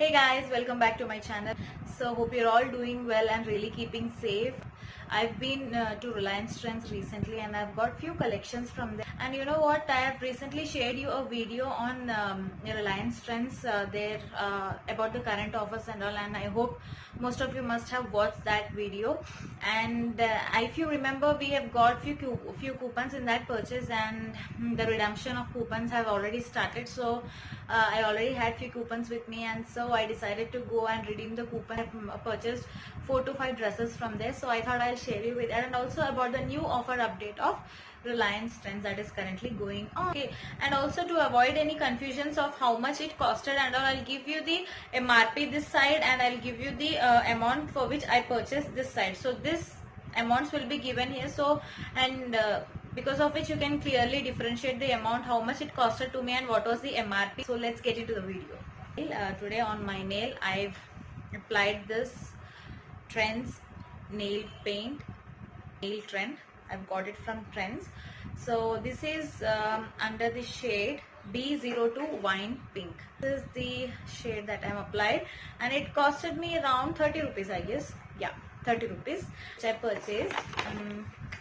Hey guys, welcome back to my channel. So hope you're all doing well and really keeping safe. I've been to Reliance Trends recently and I've got few collections from there. And you know what? I have recently shared you a video on Reliance Trends there about the current offers and all, and I hope most of you must have watched that video. And if you remember, we have got few coupons in that purchase, and the redemption of coupons have already started. So I already had few coupons with me, and so I decided to go and redeem the coupon. I've purchased 4 to 5 dresses from there, so I thought I'll share you with that, and also about the new offer update of Reliance Trends that is currently going on. Okay, and also to avoid any confusions of how much it costed and all, I'll give you the MRP this side, and I'll give you the amount for which I purchased this side. So this amounts will be given here, so and because of which you can clearly differentiate the amount, how much it costed to me and what was the MRP. So let's get into the video. Today on my nail I've applied this Trends nail paint, nail trend. I've got it from Trends. So this is under the shade B02 wine pink. This is the shade that I'm applied, and it costed me around 30 rupees, I guess. Yeah, 30 rupees which I purchased.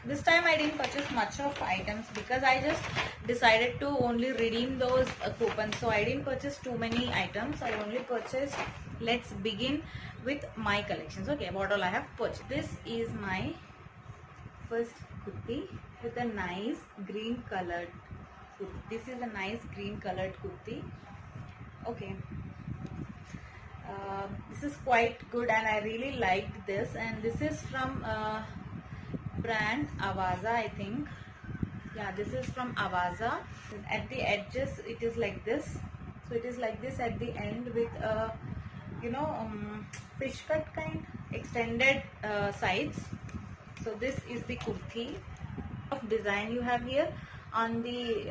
This time I didn't purchase much of items because I just decided to only redeem those coupons, so I didn't purchase too many items. I only purchased, let's begin with my collections. Okay, what all I have purchased. This is my first kurti with a nice green colored kurti. This is a nice green colored kurti. Okay, this is quite good and I really liked this, and this is from brand Avaza, I think. Yeah, this is from Avaza. At the edges it is like this, so it is like this at the end with a fish cut kind extended sides. So this is the kurti. Of design you have here on the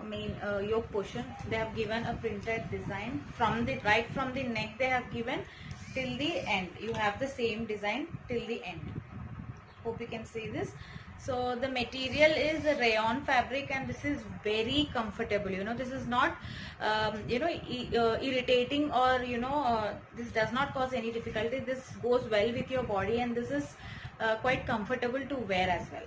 main yoke portion. They have given a printed design from the right from the neck. They have given till the end. You have the same design till the end. Hope you can see this. So the material is a rayon fabric, and this is very comfortable. This is not irritating, or this does not cause any difficulty. This goes well with your body, and this is quite comfortable to wear as well.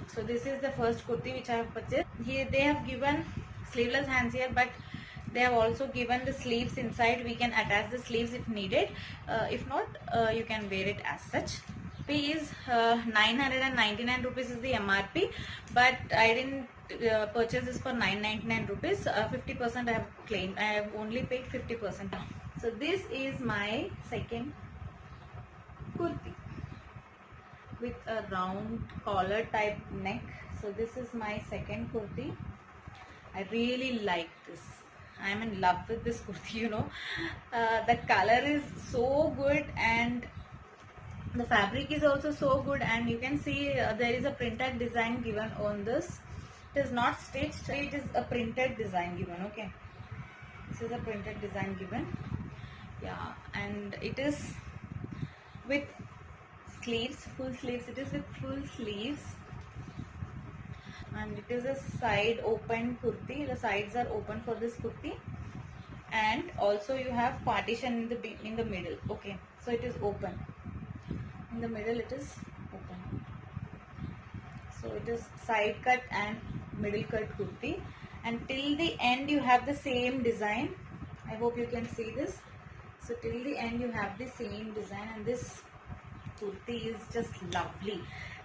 So this is the first kurti which I have purchased. Here they have given sleeveless hands here, but they have also given the sleeves inside. We can attach the sleeves if needed. If not, you can wear it as such. P is 999 rupees is the MRP, but I didn't purchase this for 999 rupees. 50% I have claimed. I have only paid 50%. So this is my second kurti with a round collar type neck. So this is my second kurti. I really like this. I'm in love with this kurti. The color is so good, and the fabric is also so good, and you can see there is a printed design given on this. It is not stitched, it is a printed design given. Okay, this is a printed design given. Yeah, and it is with sleeves, full sleeves. It is with full sleeves, and it is a side open kurti. The sides are open for this kurti, and also you have partition in the middle. Okay, so it is open in the middle. It is open, so it is side cut and middle cut kurti, and till the end you have the same design. I hope you can see this. So till the end you have the same design, and this kurti is just lovely.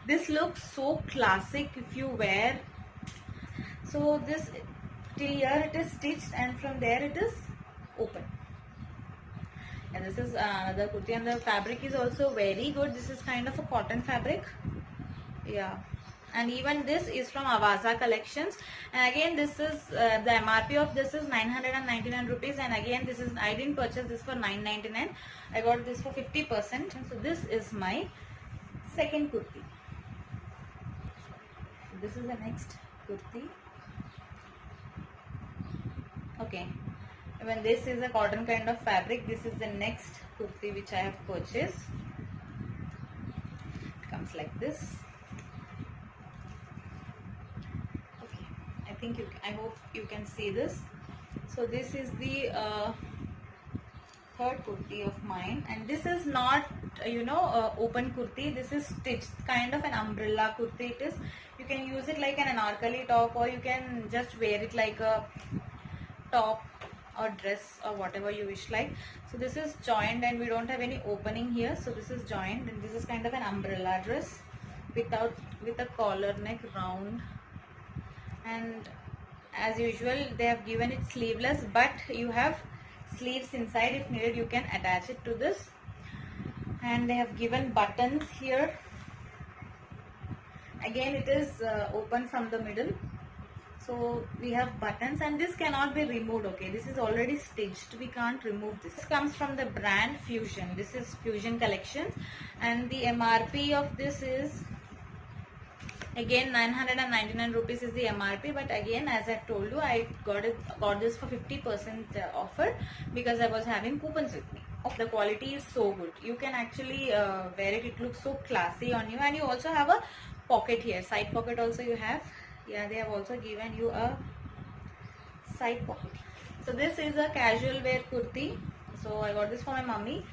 This looks so classic if you wear. So this till here it is stitched, and from there it is open. And this is another kurti, and the fabric is also very good. This is kind of a cotton fabric. Yeah, and even this is from Avaza collections, and again this is the MRP of this is 999 rupees, and again this is, I didn't purchase this for 999. I got this for 50%. So this is my second kurti. This is the next kurti. Okay, when this is a cotton kind of fabric, this is the next kurti which I have purchased. It comes like this. Okay, I think I hope you can see this. So this is the third kurti of mine, and this is not open kurti. This is stitched, kind of an umbrella kurti it is. You can use it like an anarkali top, or you can just wear it like a top or dress or whatever you wish like. So this is joined and we don't have any opening here, so this is joined, and this is kind of an umbrella dress with a collar neck round, and as usual they have given it sleeveless, but you have sleeves inside. If needed you can attach it to this, and they have given buttons here. Again it is open from the middle, so we have buttons, and this cannot be removed. Okay, this is already stitched, we can't remove this. This comes from the brand Fusion. This is Fusion collection, and the MRP of this is again 999 rupees is the MRP, but again as I told you, I got this for 50% offer because I was having coupons with me. The quality is so good. You can actually wear it. It looks so classy on you, and you also have a pocket here, side pocket also you have. Yeah, they have also given you a side pocket. So this is a casual wear kurti. So I got this for my mummy,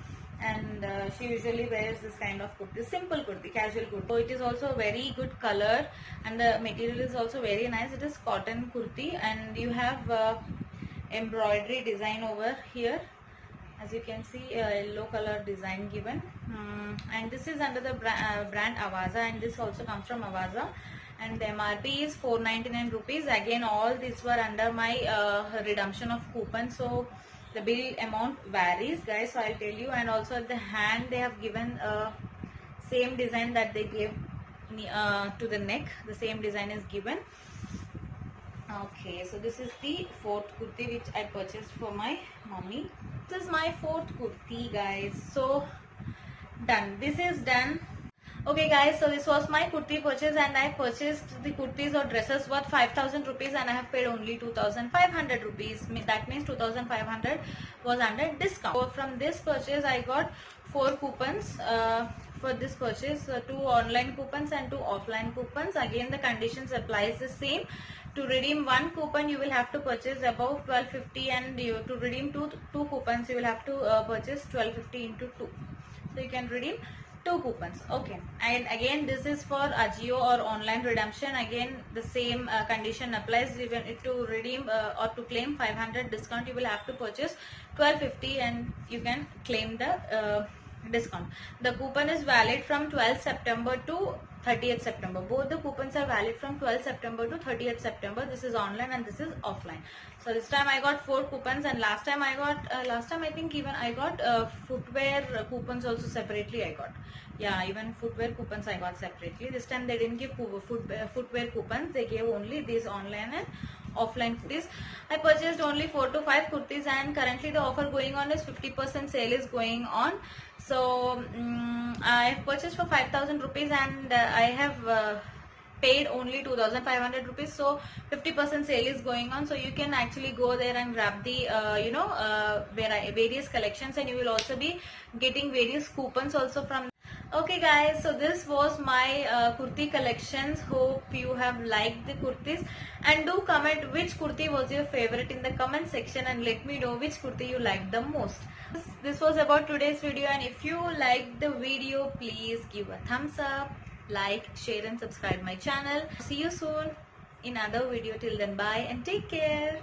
and she usually wears this kind of kurti, simple kurti, casual kurti. So it is also a very good color, and the material is also very nice. It is cotton kurti, and you have embroidery design over here. As you can see, a yellow color design given, and this is under the brand Avaza, and this also comes from Avaza, and the MRP is 499 rupees. Again all these were under my redemption of coupon, so the bill amount varies guys, so I'll tell you. And also at the hand they have given same design that they gave to the neck, the same design is given. Okay, so this is the fourth kurti which I purchased for my mummy. This is my fourth kurti guys. So done, this is done. Okay guys, so this was my kurti purchase, and I purchased the kurtis or dresses worth 5,000 rupees, and I have paid only 2,500 rupees. That means 2,500 was under discount. So from this purchase I got 4 coupons for this purchase, 2 online coupons and 2 offline coupons. Again the conditions applies the same. To redeem 1 coupon you will have to purchase above 1250, and to redeem two coupons you will have to purchase 1250 into 2. So you can redeem 2 coupons. Okay, and again this is for Ajio or online redemption. Again the same condition applies. Even to redeem or to claim 500 discount you will have to purchase 1250, and you can claim the discount. The coupon is valid from 12th September to 30th September. Both the coupons are valid from 12th September to 30th September. This is online and this is offline. So this time I got 4 coupons, and last time I think even I got footwear coupons also separately I got. Yeah, even footwear coupons I got separately. This time they didn't give footwear coupons. They gave only these online and offline kurtis. I purchased only 4 to 5 kurtis, and currently the offer going on is 50% sale is going on. So I have purchased for 5,000 rupees, and I have paid only 2,500 rupees. So 50% sale is going on, so you can actually go there and grab the various collections, and you will also be getting various coupons also from. Okay guys, so this was my kurti collections. Hope you have liked the kurtis, and do comment which kurti was your favorite in the comment section, and let me know which kurti you liked the most. This was about today's video, and if you liked the video, please give a thumbs up, like, share and subscribe my channel. See you soon in another video. Till then, bye and take care.